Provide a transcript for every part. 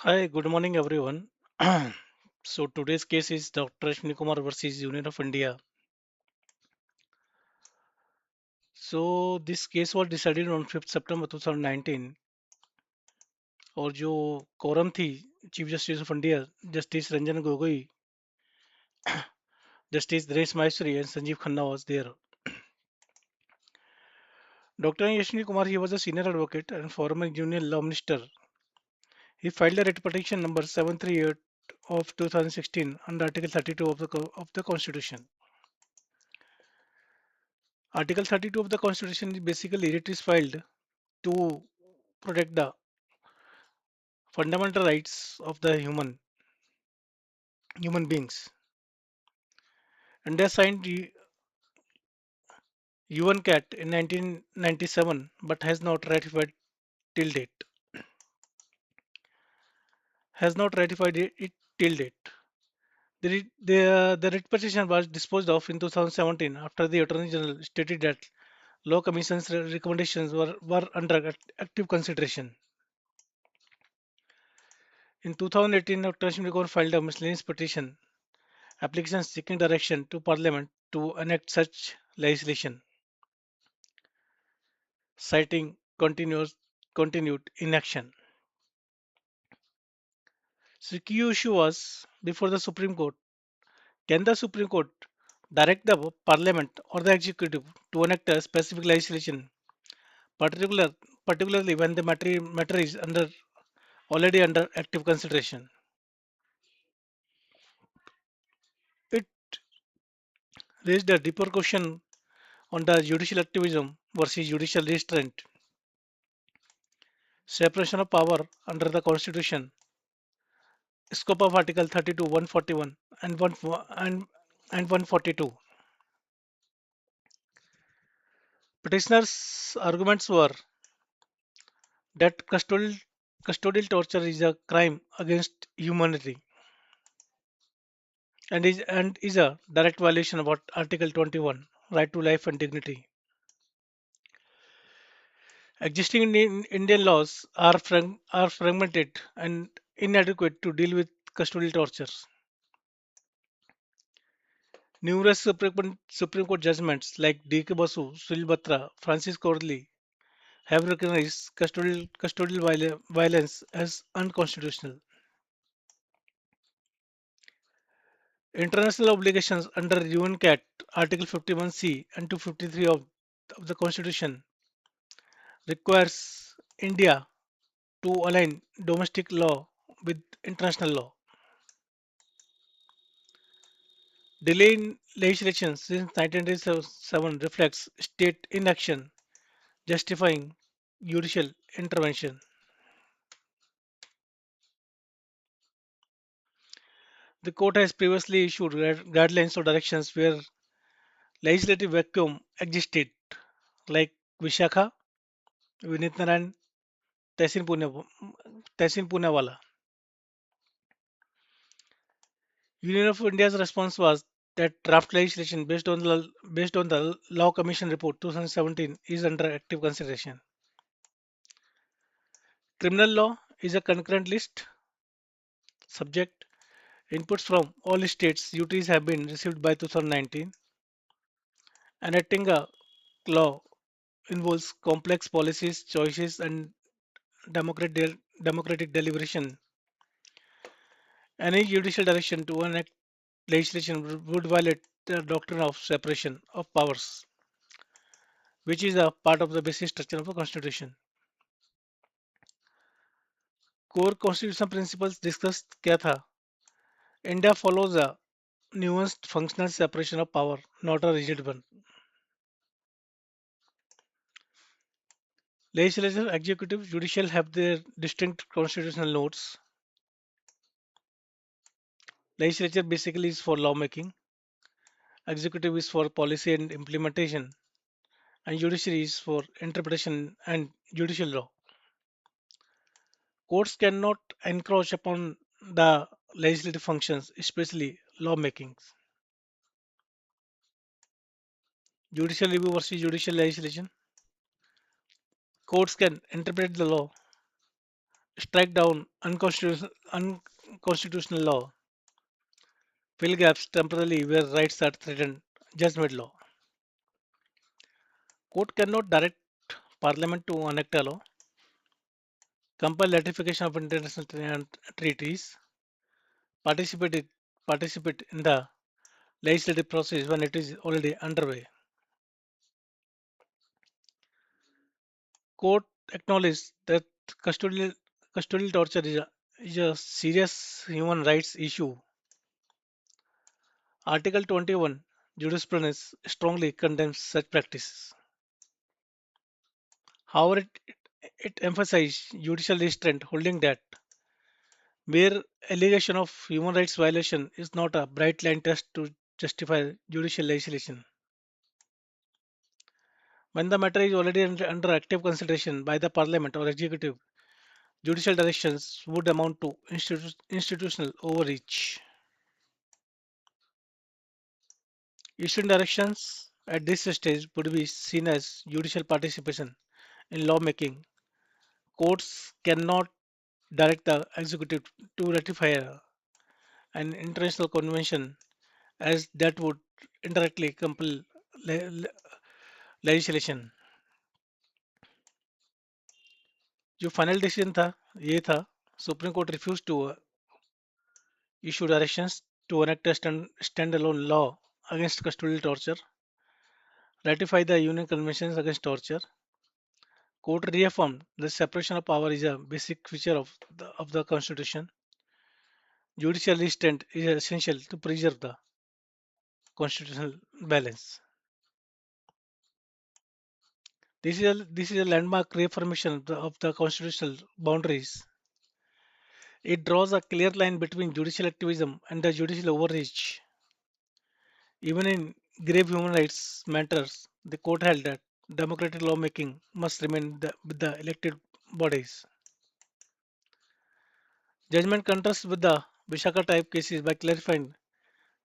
Hi, good morning, everyone. So today's case is Dr. Ashwani Kumar versus Union of India. So this case was decided on 5th September 2019 और जो quorum थी chief justice of India justice Ranjan Gogoi justice Dinesh Maheshwari and Sanjeev Khanna was there. Dr. Ashwani Kumar, he was a senior advocate and former union law minister. He filed a writ petition number 738 of 2016 under Article 32 of the Constitution. Article 32 of the Constitution is basically it is filed to protect the fundamental rights of the human beings. India signed UN-CAT in 1997 but has not ratified till date. Has not ratified it till date. The writ petition was disposed of in 2017 after the Attorney General stated that Law Commission's recommendations were under active consideration. In 2018, Dr. Ashwini filed a miscellaneous petition application seeking direction to Parliament to enact such legislation, citing continued inaction. So key issue was before the Supreme Court. Can the Supreme Court direct the Parliament or the Executive to enact a specific legislation, particular, particularly when the matter is already under active consideration? It raised a deeper question on the judicial activism versus judicial restraint, separation of power under the Constitution, scope of Article 32, 141, and 1 and 142. Petitioners' arguments were that custodial torture is a crime against humanity and is a direct violation of Article 21, right to life and dignity. Existing Indian laws are fragmented and inadequate to deal with custodial torture. Numerous Supreme Court judgments like D.K. Basu, Sunil Batra, Francis Corley have recognized custodial violence as unconstitutional. International obligations under UN-CAT Article 51C and 253 of the Constitution requires India to align domestic law with international law. Delay in legislation since 1997 reflects state inaction justifying judicial intervention. The court has previously issued guidelines or directions where legislative vacuum existed, like Vishakha, Vinit Naran, Tehsin Poonawala. Union of India's response was that draft legislation based on the Law Commission report 2017 is under active consideration. Criminal law is a concurrent list subject. Inputs from all states duties have been received by 2019. Enacting a law involves complex policies, choices, and democratic deliberation. Any judicial direction to enact legislation would violate the doctrine of separation of powers, which is a part of the basic structure of the Constitution. Core constitutional principles discussed क्या था? India follows a nuanced functional separation of power, not a rigid one. Legislature, executive, judicial have their distinct constitutional notes. Legislature basically is for lawmaking, executive is for policy and implementation, and judiciary is for interpretation and judicial law. Courts cannot encroach upon the legislative functions, especially lawmaking. Judicial review versus judicial legislation. Courts can interpret the law, strike down unconstitutional law, fill gaps temporarily where rights are threatened, judgment law. Court cannot direct Parliament to enact a law, compel ratification of international treaties, participate participate in the legislative process when it is already underway. Court acknowledged that custodial, custodial torture is a serious human rights issue. Article 21 jurisprudence strongly condemns such practices. However, it emphasized judicial restraint, holding that mere allegation of human rights violation is not a bright line test to justify judicial legislation. When the matter is already under active consideration by the parliament or executive, judicial directions would amount to institutional overreach. Issuing directions at this stage would be seen as judicial participation in lawmaking. Courts cannot direct the executive to ratify an international convention as that would indirectly compel le- le- legislation. जो final decision था ये था Supreme Court refuse to issue directions to enact a standalone law against custodial torture, ratify the UN conventions against torture. Court reaffirmed the separation of power is a basic feature of the constitution. Judicial restraint is essential to preserve the constitutional balance. This is a landmark reaffirmation of the constitutional boundaries. It draws a clear line between judicial activism and the judicial overreach. Even in grave human rights matters, the court held that democratic lawmaking must remain with the elected bodies. Judgment contrasts with the Vishaka type cases by clarifying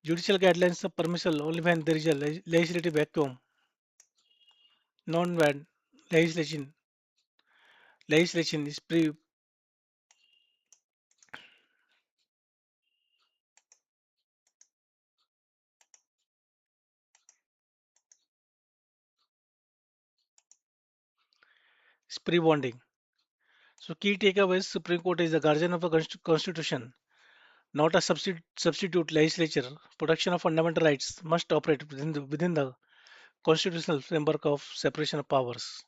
judicial guidelines are permissible only when there is a legislative vacuum. Non-bad legislation is pre-bonding. So key takeaways: Supreme Court is the guardian of the Constitution, not a substitute legislature. Protection of fundamental rights must operate within the constitutional framework of separation of powers.